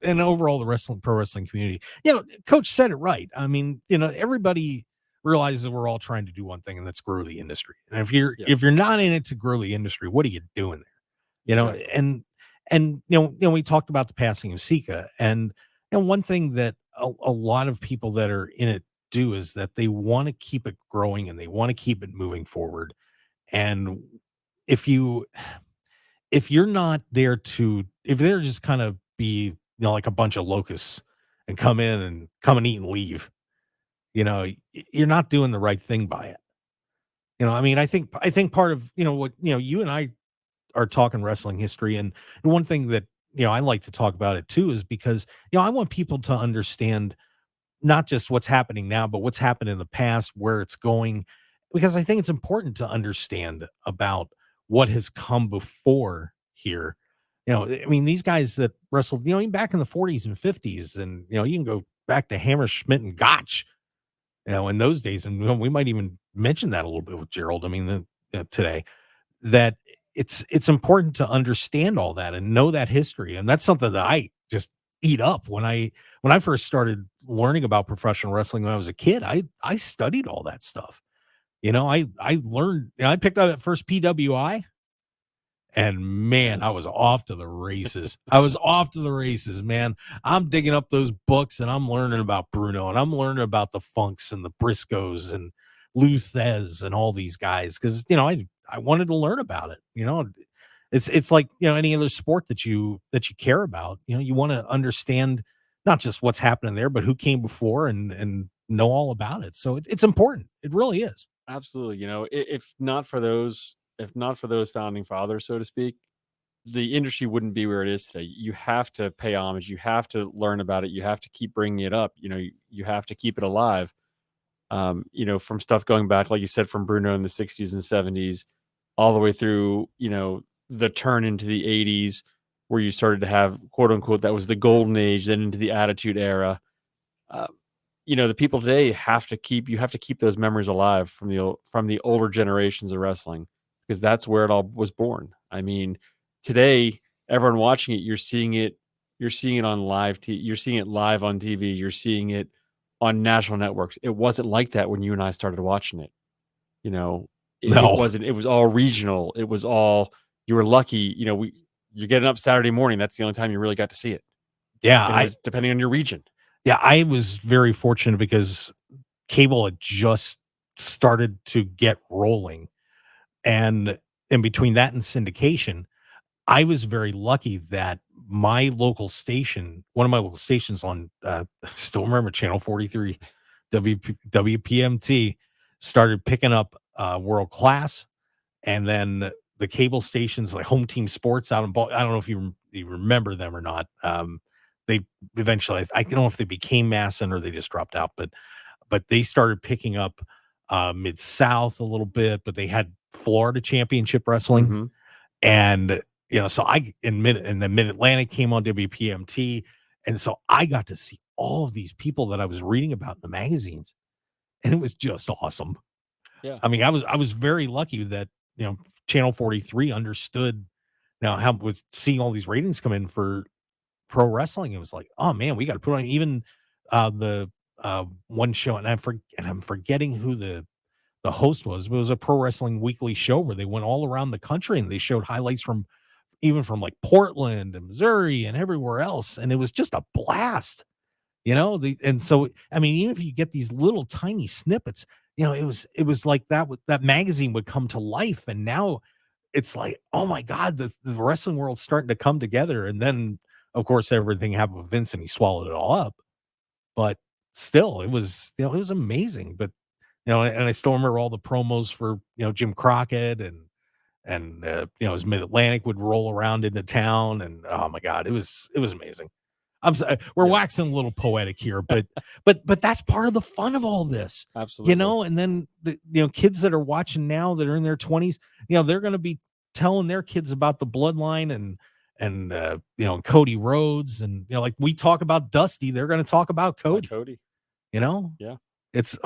and overall the pro wrestling community. Coach said it right. I mean, everybody realizes that we're all trying to do one thing, and that's grow the industry. And Yeah, if you're not in it to grow the industry, what are you doing there? exactly. And we talked about the passing of Sika, and one thing that a lot of people that are in it do is that they want to keep it growing and they want to keep it moving forward. And if you if you're not there to if they're just kind of be like a bunch of locusts and come and eat and leave, you're not doing the right thing by it. I mean, I think part of what you and I are talking wrestling history, and one thing that I like to talk about it too is because I want people to understand not just what's happening now, but what's happened in the past, where it's going, because I think it's important to understand about what has come before here. I mean, these guys that wrestled, even back in the 40s and 50s, and you can go back to Hammerschmidt and Gotch, in those days, and we might even mention that a little bit with Gerald. I mean, today that it's important to understand all that and know that history, and that's something that I just eat up. When I first started learning about professional wrestling when I was a kid, I studied all that stuff. I learned. I picked up that first PWI, and man, I was off to the races. I was off to the races, man. I'm digging up those books and I'm learning about Bruno and I'm learning about the Funks and the Briscoes and Luthez and all these guys because I wanted to learn about it. It's like any other sport that you care about. You want to understand not just what's happening there, but who came before and know all about it. So it's important. It really is. Absolutely. If not for those founding fathers, so to speak, the industry wouldn't be where it is today. You have to pay homage. You have to learn about it. You have to keep bringing it up. You have to keep it alive. From stuff going back, like you said, from Bruno in the 60s and 70s, all the way through, the turn into the 80s, where you started to have, quote unquote, that was the golden age, then into the Attitude Era. Uh, the people today you have to keep those memories alive from the older generations of wrestling, because that's where it all was born. I mean, today, everyone watching it, you're seeing it on you're seeing it live on TV, you're seeing it on national networks. It wasn't like that when you and I started watching it. It No. wasn't. It was all regional. It was all, you were lucky. You're getting up Saturday morning. That's the only time you really got to see it, Yeah, and it was depending on your region. yeah, I was very fortunate because cable had just started to get rolling, and in between that and syndication, I was very lucky that my local station, one of my local stations on, I still remember Channel 43, WPMT, started picking up world class, and then the cable stations like Home Team Sports out in I don't know if you remember them or not. They eventually, I don't know if they became Masson or they just dropped out, but they started picking up Mid South a little bit, but they had Florida Championship Wrestling, Mm-hmm. and so and the Mid Atlantic came on WPMT, and so I got to see all of these people that I was reading about in the magazines, and it was just awesome. Yeah. I mean, I was very lucky that Channel 43 understood now how with seeing all these ratings come in for pro wrestling. It was like, oh man, we got to put on even the one show, and I'm forgetting who the host was, but it was a pro wrestling weekly show where they went all around the country and they showed highlights from even from like Portland and Missouri and everywhere else, and it was just a blast. And so I mean, even if you get these little tiny snippets, it was like that magazine would come to life, and now it's like, oh my god, the wrestling world's starting to come together. And then of course everything happened with Vince and he swallowed it all up, but still it was amazing. But and I still remember all the promos for Jim Crockett, and his Mid Atlantic would roll around into town, and oh my god, it was amazing. I'm sorry, we're Yeah. waxing a little poetic here, but that's part of the fun of all this, Absolutely. And then the kids that are watching now that are in their 20s, they're going to be telling their kids about the bloodline and Cody Rhodes, and like we talk about Dusty, they're going to talk about Cody. Cody. You know, Yeah. it's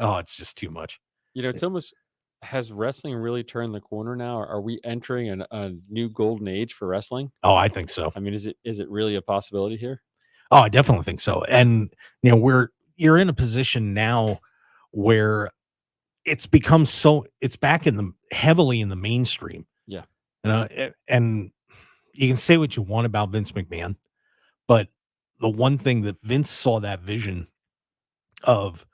it's just too much. It's almost, has wrestling really turned the corner now? Are we entering a new golden age for wrestling? Oh, I think so. I mean, is it really a possibility here? Oh, I definitely think so. And you're in a position now where it's back in the heavily in the mainstream. Yeah. And you can say what you want about Vince McMahon, but the one thing that Vince saw that vision of,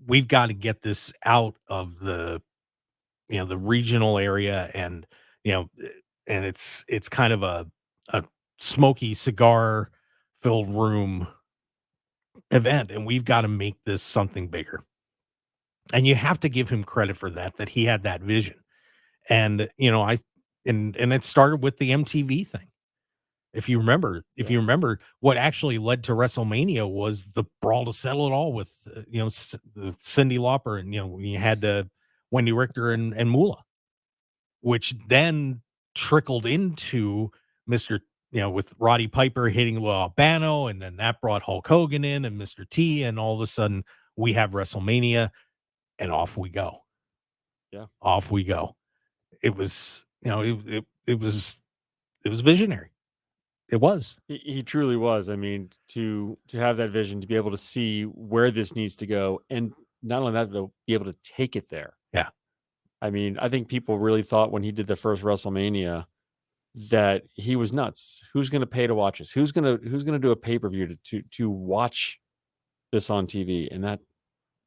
we've got to get this out of the regional area, and you know and it's kind of a smoky cigar filled room event, and we've got to make this something bigger. And you have to give him credit for that he had that vision. And I and it started with the MTV thing. If Yeah. you remember, what actually led to WrestleMania was the Brawl to Settle It All with Cyndi Lauper, and you had Wendy Richter and Moolah, which then trickled into Mr. With Roddy Piper hitting Lou Albano, and then that brought Hulk Hogan in and Mr. T, and all of a sudden we have WrestleMania, and off we go. Yeah. Off we go. It was, it was visionary. It was. He truly was. I mean, to have that vision, to be able to see where this needs to go, and not only that, but be able to take it there. Yeah. I mean, I think people really thought when he did the first WrestleMania that he was nuts. Who's going to pay to watch this? Who's gonna do a pay per view to watch this on TV? And that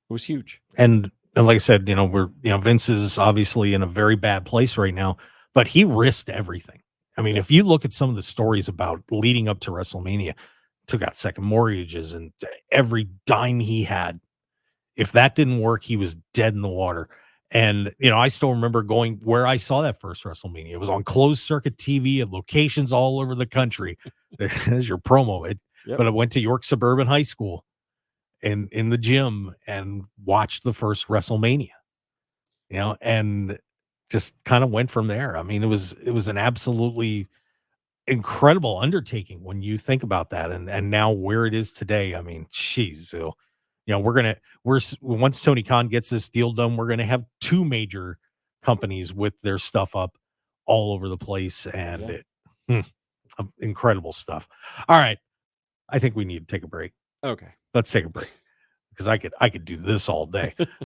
was huge. And like I said, Vince is obviously in a very bad place right now, but he risked everything. I mean, Yeah. if you look at some of the stories about leading up to WrestleMania, took out second mortgages and every dime he had. If that didn't work, he was dead in the water. And I still remember going where I saw that first WrestleMania. It was on closed circuit TV at locations all over the country. There's your promo. Yep. But I went to York Suburban High School in the gym and watched the first WrestleMania, and just kind of went from there. I mean, it was an absolutely incredible undertaking when you think about that, and now where it is today. I mean, geez, so, once Tony Khan gets this deal done, we're gonna have two major companies with their stuff up all over the place, and Yeah. incredible stuff. All right, I think we need to take a break. Okay. Let's take a break because I could do this all day.